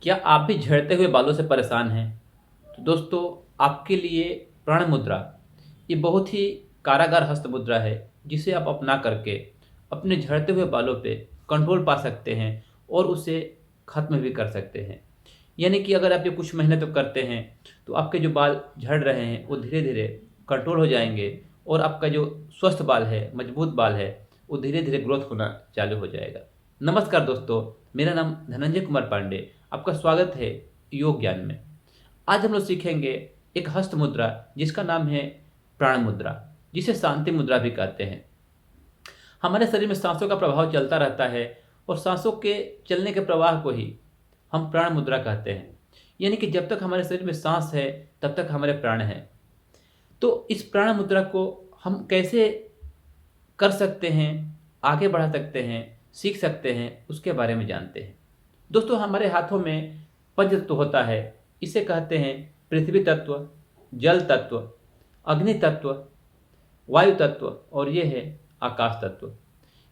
क्या आप भी झड़ते हुए बालों से परेशान हैं? तो दोस्तों, आपके लिए प्राण मुद्रा ये बहुत ही कारागार हस्त मुद्रा है, जिसे आप अपना करके अपने झड़ते हुए बालों पे कंट्रोल पा सकते हैं और उसे ख़त्म भी कर सकते हैं। यानी कि अगर आप ये कुछ महीने तक करते हैं, तो आपके जो बाल झड़ रहे हैं, वो धीरे-धीरे कंट्रोल हो जाएँगे और आपका जो स्वस्थ बाल है, मजबूत बाल है, वो धीरे-धीरे ग्रोथ होना चालू हो जाएगा। नमस्कार दोस्तों, मेरा नाम धनंजय कुमार पांडे। आपका स्वागत है योग ज्ञान में। आज हम लोग सीखेंगे एक हस्त मुद्रा जिसका नाम है प्राण मुद्रा, जिसे शांति मुद्रा भी कहते हैं। हमारे शरीर में सांसों का प्रभाव चलता रहता है और सांसों के चलने के प्रवाह को ही हम प्राण मुद्रा कहते हैं। यानी कि जब तक हमारे शरीर में सांस है, तब तक हमारे प्राण हैं। तो इस प्राण मुद्रा को हम कैसे कर सकते हैं, आगे बढ़ा सकते हैं, सीख सकते हैं, उसके बारे में जानते हैं। दोस्तों, हमारे हाथों में पंच तत्व होता है। इसे कहते हैं पृथ्वी तत्व, जल तत्व, अग्नि तत्व, वायु तत्व और ये है आकाश तत्व।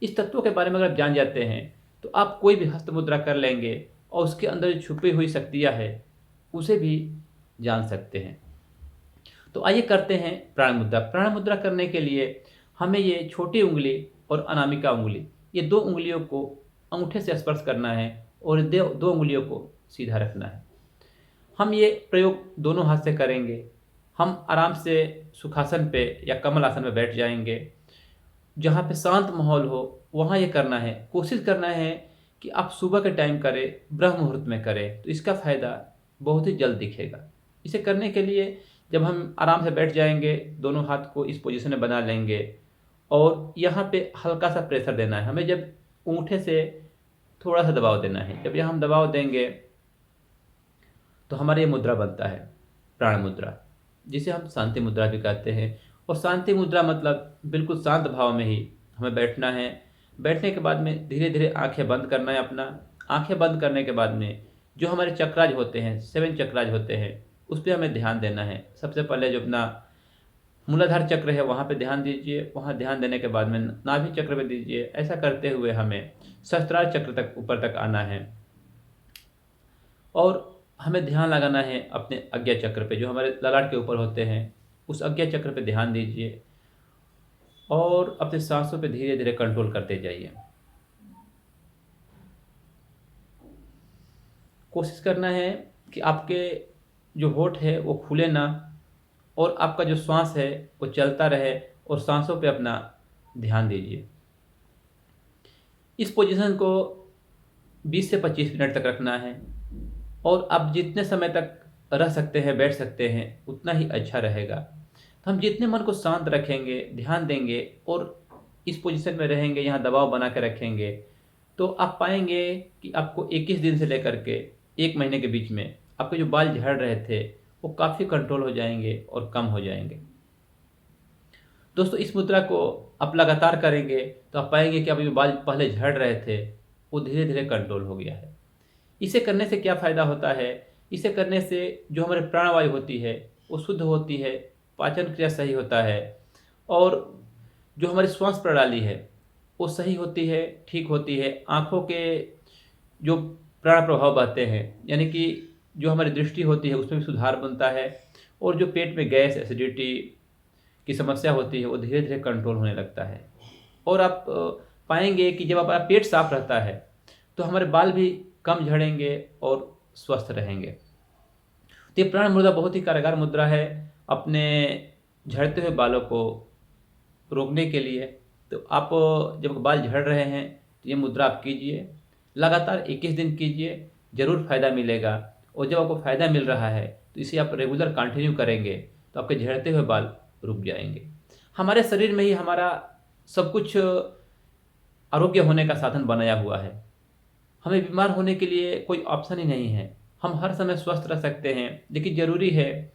इस तत्वों के बारे में अगर आप जान जाते हैं, तो आप कोई भी हस्त मुद्रा कर लेंगे और उसके अंदर जो छुपी हुई शक्तियाँ हैं, उसे भी जान सकते हैं। तो आइए करते हैं प्राण मुद्रा। प्राण मुद्रा करने के लिए हमें ये छोटी उंगली और अनामिका उंगली, ये दो उंगलियों को अंगूठे से स्पर्श करना है और दो दो उंगलियों को सीधा रखना है। हम ये प्रयोग दोनों हाथ से करेंगे। हम आराम से सुखासन पे या कमल आसन में बैठ जाएंगे। जहाँ पे शांत माहौल हो, वहाँ ये करना है। कोशिश करना है कि आप सुबह के टाइम करें, ब्रह्म मुहूर्त में करें, तो इसका फ़ायदा बहुत ही जल्द दिखेगा। इसे करने के लिए जब हम आराम से बैठ जाएंगे, दोनों हाथ को इस पोजीशन में बना लेंगे और यहाँ पे हल्का सा प्रेशर देना है। हमें जब अंगूठे से थोड़ा सा दबाव देना है। जब यहाँ हम दबाव देंगे, तो हमारा ये मुद्रा बनता है प्राण मुद्रा, जिसे हम शांति मुद्रा भी कहते हैं। और शांति मुद्रा मतलब बिल्कुल शांत भाव में ही हमें बैठना है। बैठने के बाद में धीरे धीरे आंखें बंद करना है अपना। आंखें बंद करने के बाद में जो हमारे चक्राज होते हैं, 7 चक्राज होते हैं, उस पर हमें ध्यान देना है। सबसे पहले जो अपना मूलाधार चक्र है, वहाँ पे ध्यान दीजिए। वहाँ ध्यान देने के बाद में नाभि चक्र पे दीजिए। ऐसा करते हुए हमें सहस्त्रार चक्र तक ऊपर तक आना है और हमें ध्यान लगाना है अपने आज्ञा चक्र पे, जो हमारे ललाट के ऊपर होते हैं। उस आज्ञा चक्र पे ध्यान दीजिए और अपने सांसों पे धीरे धीरे कंट्रोल करते जाइए। कोशिश करना है कि आपके जो होठ है वो खुले ना और आपका जो श्वास है वो चलता रहे और सांसों पे अपना ध्यान दीजिए। इस पोजीशन को 20 से 25 मिनट तक रखना है और आप जितने समय तक रह सकते हैं, बैठ सकते हैं, उतना ही अच्छा रहेगा। तो हम जितने मन को शांत रखेंगे, ध्यान देंगे और इस पोजीशन में रहेंगे, यहाँ दबाव बना के रखेंगे, तो आप पाएंगे कि आपको 21 दिन से लेकर के 1 महीने के बीच में आपके जो बाल झड़ रहे थे, वो काफ़ी कंट्रोल हो जाएंगे और कम हो जाएंगे। दोस्तों, इस मुद्रा को आप लगातार करेंगे तो आप पाएंगे कि अभी जो बाल पहले झड़ रहे थे, वो धीरे धीरे कंट्रोल हो गया है। इसे करने से क्या फ़ायदा होता है? इसे करने से जो हमारे प्राणवायु होती है वो शुद्ध होती है, पाचन क्रिया सही होता है और जो हमारी श्वास प्रणाली है वो सही होती है, ठीक होती है। आँखों के जो प्राण प्रभाव बहते हैं, यानी कि जो हमारी दृष्टि होती है, उसमें भी सुधार बनता है और जो पेट में गैस, एसिडिटी की समस्या होती है, वो धीरे धीरे कंट्रोल होने लगता है। और आप पाएंगे कि जब हमारा पेट साफ रहता है, तो हमारे बाल भी कम झड़ेंगे और स्वस्थ रहेंगे। तो ये प्राण मुद्रा बहुत ही कारगर मुद्रा है अपने झड़ते हुए बालों को रोकने के लिए। तो आप जब बाल झड़ रहे हैं, तो ये मुद्रा आप कीजिए, लगातार 21 दिन कीजिए, ज़रूर फ़ायदा मिलेगा। और जब आपको फ़ायदा मिल रहा है, तो इसे आप रेगुलर कंटिन्यू करेंगे, तो आपके झड़ते हुए बाल रुक जाएंगे। हमारे शरीर में ही हमारा सब कुछ आरोग्य होने का साधन बनाया हुआ है। हमें बीमार होने के लिए कोई ऑप्शन ही नहीं है। हम हर समय स्वस्थ रह सकते हैं, लेकिन ज़रूरी है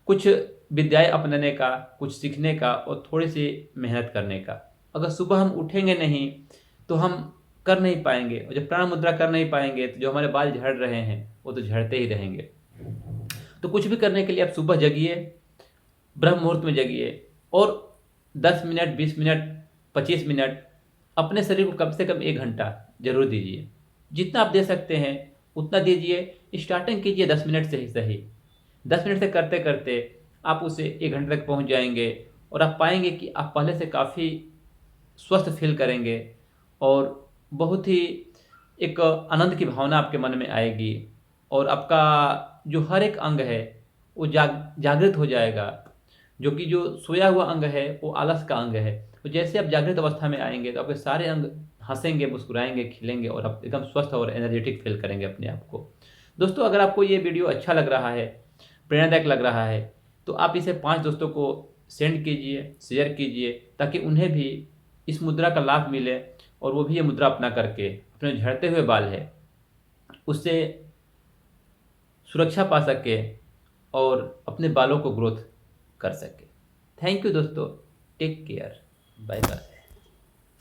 कुछ विद्याएं अपनाने का, कुछ सीखने का और थोड़ी सी मेहनत करने का। अगर सुबह हम उठेंगे नहीं, तो हम कर नहीं पाएंगे और जब प्राण मुद्रा कर नहीं पाएंगे, तो जो हमारे बाल झड़ रहे हैं वो तो झड़ते ही रहेंगे। तो कुछ भी करने के लिए आप सुबह जगिए, ब्रह्म मुहूर्त में जगिए और 10 मिनट, 20 मिनट, 25 मिनट अपने शरीर को कम से कम 1 घंटा जरूर दीजिए। जितना आप दे सकते हैं उतना दीजिए। स्टार्टिंग कीजिए 10 मिनट से ही सही। 10 मिनट से करते करते आप उसे 1 घंटे तक पहुंच जाएंगे और आप पाएंगे कि आप पहले से काफ़ी स्वस्थ फील करेंगे और बहुत ही एक आनंद की भावना आपके मन में आएगी और आपका जो हर एक अंग है वो जागृत हो जाएगा। जो कि जो सोया हुआ अंग है वो आलस का अंग है। तो जैसे आप जागृत अवस्था में आएंगे तो आपके सारे अंग हंसेंगे, मुस्कुराएंगे, खिलेंगे और आप एकदम स्वस्थ और एनर्जेटिक फील करेंगे अपने आप को। दोस्तों, अगर आपको ये वीडियो अच्छा लग रहा है, प्रेरणादायक लग रहा है, तो आप इसे 5 दोस्तों को सेंड कीजिए, शेयर कीजिए, ताकि उन्हें भी इस मुद्रा का लाभ मिले और वो भी ये मुद्रा अपना करके अपने झड़ते हुए बाल है उससे सुरक्षा पा सके और अपने बालों को ग्रोथ कर सके। थैंक यू दोस्तों, टेक केयर, बाय बाय।